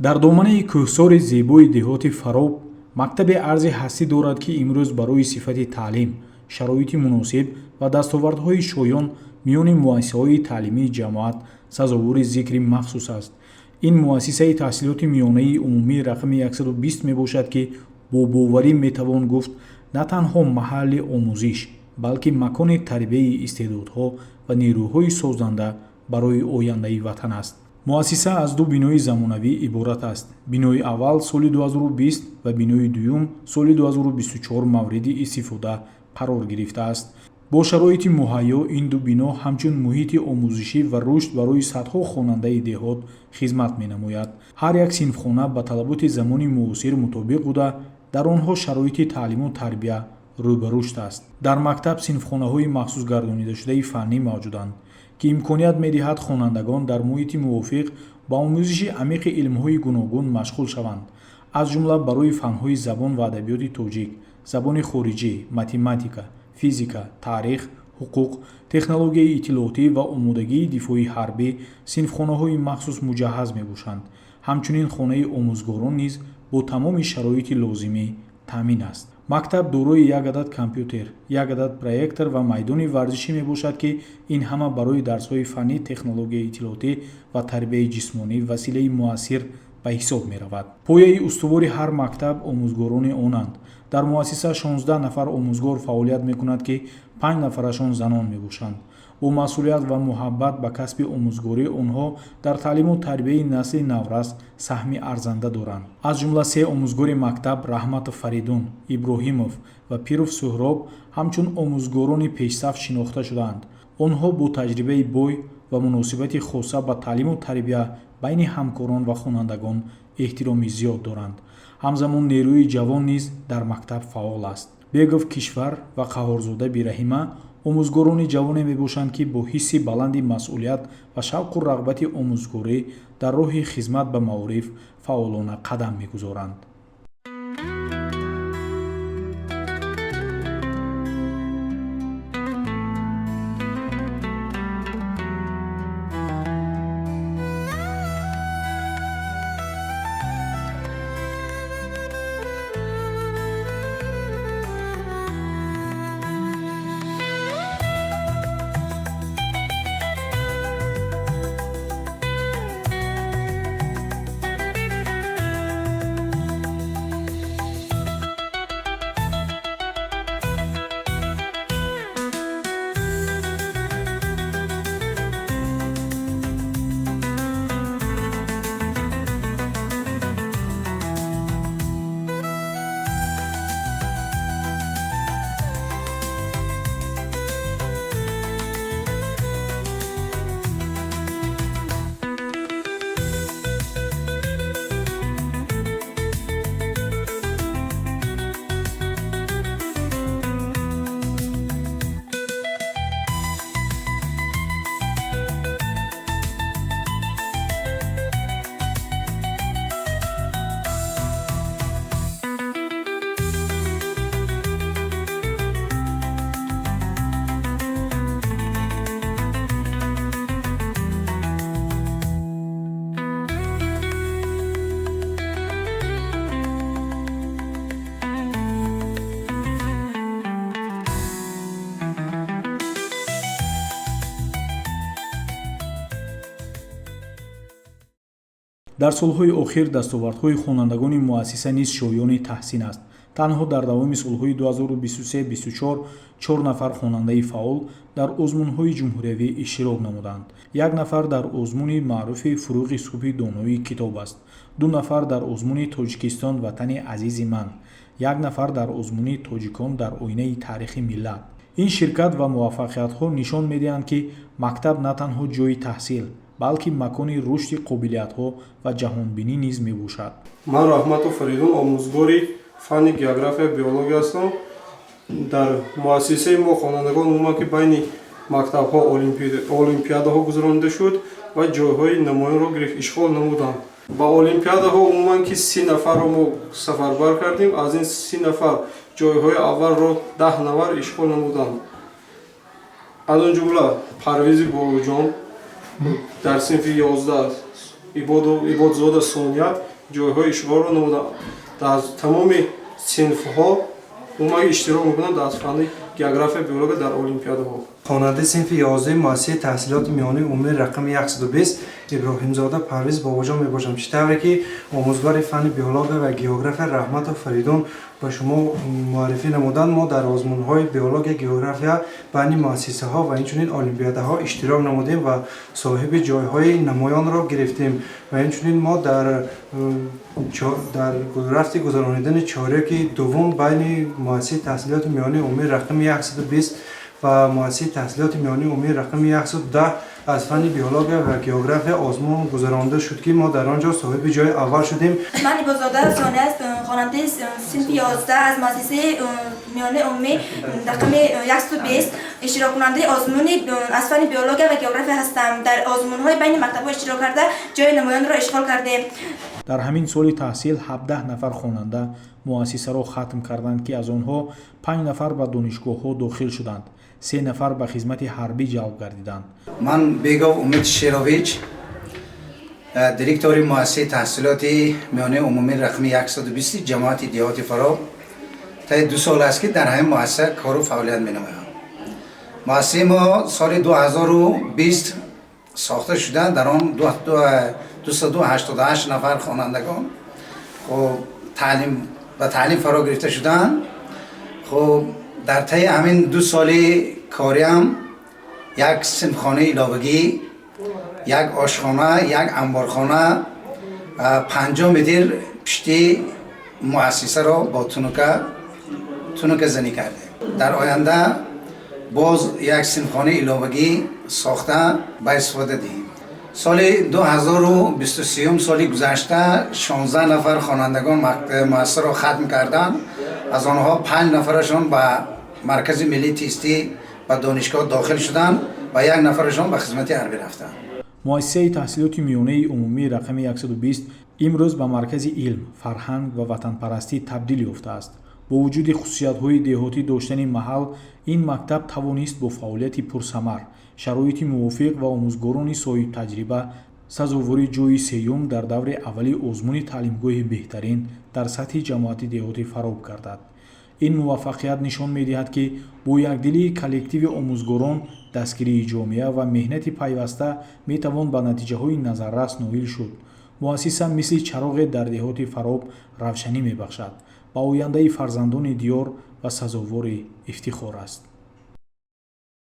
дар доманаи кӯҳсори зебои деҳоти Фароб мактаби арзи ҳастӣ дорад, ки имрӯз барои сифати таълим, шароити муносиб ва дастовардҳои шоён миёни муассисаҳои таълимии ҷамоат сазовори зикри махсус аст. ин муассисаи таҳсилоти миёнаи умумии рақами 120 мебошад, ки бо боварӣ метавон гуфт на танҳо маҳалли омӯзиш, балки макони тарбияи истеъдодҳо ва нерӯҳои созанда барои ояндаи ватан аст. муассиса аз ду бинои замонавӣ иборат аст. бинои аввал соли 2020 ва бинои дуюм соли 2024 мавриди истифода қарор гирифтааст. бо шароити муҳайё ин ду бино ҳамчун муҳити омӯзишӣ ва рушд барои садҳо хонандаи деҳот хизмат менамояд. ҳар як синфхона ба талаботи замони муосир мутобиқ буда, дар онҳо шароити таълиму тарбия рӯ ба рушд аст. дар мактаб синфхонаҳои махсус гардонидашудаи фаннӣ мавҷуданд, ки имконият медиҳад хонандагон дар муҳити мувофиқ ба омӯзиши амиқи илмҳои гуногун машғул шаванд, аз ҷумла барои фанҳои забон ва адабиёти тоҷик, забони хориҷӣ, математика, физика, таърих, ҳуқуқ, технологияи иттилоотӣ ва омодагии дифои ҳарбӣ синфхонаҳои махсус муҷаҳҳаз мебошанд. ҳамчунин хонаи омӯзгорон низ бо тамоми шароити лозимӣ таъмин аст. мактаб дорои як адад компютер, як адад проектор ва майдони варзишӣ мебошад, ки ин ҳама барои дарсҳои фаннӣ, технологияи иттилоотӣ ва тарбияи ҷисмонӣ василаи муассир ба ҳисоб меравад. пояи устувори ҳар мактаб омӯзгорони онанд. дар муассиса 16 нафар омӯзгор фаъолият мекунад, ки 5 нафарашон занон мебошанд. бо масъулият ва муҳаббат ба касби омӯзгорӣ онҳо дар таълиму тарбияи насли наврас саҳми арзанда доранд. аз ҷумла 3 омӯзгори мактаб Раҳматов Фаридун, Иброҳимов ва Пиров Суҳроб ҳамчун омӯзгорони пешсаф шинохта шудаанд. онҳо бо таҷрибаи бой ва муносибати хоса ба таълиму тарбия байни ҳамкорон ва хонандагон эҳтироми зиёд доранд. ҳамзамон нерӯи ҷавон низ дар мактаб фаъол аст. Бегов Кишвар ва Қаҳорзода Бираҳима омӯзгорони ҷавоне мебошанд, ки бо ҳисси баланди масъулият ва шавқу рағбати омӯзгорӣ дар роҳи хизмат ба маориф фаъолона қадам мегузоранд. дар солҳои охир дастовардҳои хонандагони муассиса низ шоёни таҳсин аст. танҳо дар давоми солҳои 2023-24 4 нафар хонандаи фаъол дар озмунҳои ҷумҳуриявӣ иштирок намуданд. 1 нафар дар озмуни маъруфи фуруғи субҳи донои китоб аст. 2 нафар дар озмуни Тоҷикистон ватани азизи ман. 1 нафар дар озмуни Тоҷикон дар оинаи таърихи миллат. ин ширкат ва муваффақиятҳо нишон медиҳанд, ки мактаб на танҳо ҷойи таҳсил, балки макони рушди қобилиятҳо ва ҷаҳонбинӣ низ мебошад. ман Раҳматов Фаридун омӯзгори фанни география биология ҳастам. дар муассисаи мо хонандагон умуман ки байни мактабҳо олимпиадаҳо гузаронида шуд ва ҷойҳои намоёнро гирифт ишғол намуданд. ба олимпиадаҳо умуман ки 30 нафарро мо сафарбар кардем. аз ин 30 нафар ҷойҳои аввалро 10 нафар ишғол намуданд. аз он ҷумла Парвизи Болуҷон дар синфи 11, Ибодзода Сония ҷойҳои ишғолро намуда дар тамоми синфҳо умуман иштирок мекунанд дар фанни география биология дар олимпиадаҳо. خاننده صنف 11 مؤسسه تحصیلات میانی عمومی رقم 120 ابراهیمزاده پرویز باباجان میباشم. چطوری که آموزگار فن بیولوژی و گیوگرافی رحمت و فریدون به شما معرفی نمودند، ما در آزمون‌های بیولوژی گیوگرافیا بین مؤسسه ها و اینچنین المپیادها اشتراک نمودیم و صاحب جایهای نمایان را گرفتیم و اینچنین ما در رفت گذرانیدن چارک دوم بین مؤسسه تحصیلات میانی عمومی رقم 120 و مؤسسه تحصیلات میانی عمومی رقم 110 از فن بیولوژی و گیوگرافی آزمون گذرانده شد که ما در آنجا صاحب جای اول شدیم. من بازاده سانه است، خواننده صنف 11 از مؤسسه میانی عمومی رقم 120 اشتراک کننده آزمون از فن بیولوژی و گیوگرافی هستم. در آزمون‌های بین مکتب‌ها اشتراک کرده جای نمایان را اشغال کردیم. дар ҳамин соли таҳсил 17 нафар хонанда муассисаро хатм карданд ки аз онҳо 5 нафар ба донишгоҳҳо дохил шуданд, 3 нафар ба хизмати ҳарбӣ ҷалб гардиданд. ман бегов умид шерович, директори муассисаи таҳсилоти миёнаи умумии рақми 120 ҷамоати деҳоти Фароб. таи 2 сол аст ки дар ҳамин муассиса кору фаъолият менамоям. муассисаи мо соли 2020 сохта шуда, дар он 288 нафар хонандагон ба таълим фаро гирифта шуданд. дар таи ҳамин 2 соли кориам як синфхонаи иловагӣ, як ошхона, як амборхона, 50 метр пишти муассисаро бо тунука занӣ кардем. дар оянда боз як синфхонаи иловагӣ сохта ба истифода диҳем. соли 2023 соли гузашта 16 нафар хонандагон муассисаро хатм карданд. аз онҳо 5 нафарашон ба маркази миллии тестӣ ба донишгоҳ дохил шуданд ва 1 нафарашон ба хизмати ҳарбӣ рафтанд. муассисаи таҳсилоти миёнаи умумии рақами 120 имрӯз ба маркази илм, фарҳанг ва ватанпарастӣ табдил ёфтааст. бо вуҷуди хусусиятҳои деҳотӣ доштани маҳал, ин мактаб тавонист бо фаъолияти пурсамар, шароити мувофиқ ва омӯзгорони соҳибтаҷриба сазовори ҷойи сеюм дар даври аввали озмуни таълимгоҳи беҳтарин дар сатҳи ҷамоати деҳоти Фароб гардад. ин муваффақият нишон медиҳад ки бо якдилии коллективи омӯзгорон, дастгирии ҷомеа ва меҳнати пайваста метавон ба натиҷаҳои назаррас ноил шуд. муассиса мисли чароғе дар деҳоти Фароб равшанӣ мебахшад, ба ояндаи фарзандони диёр ва сазовори ифтихор аст.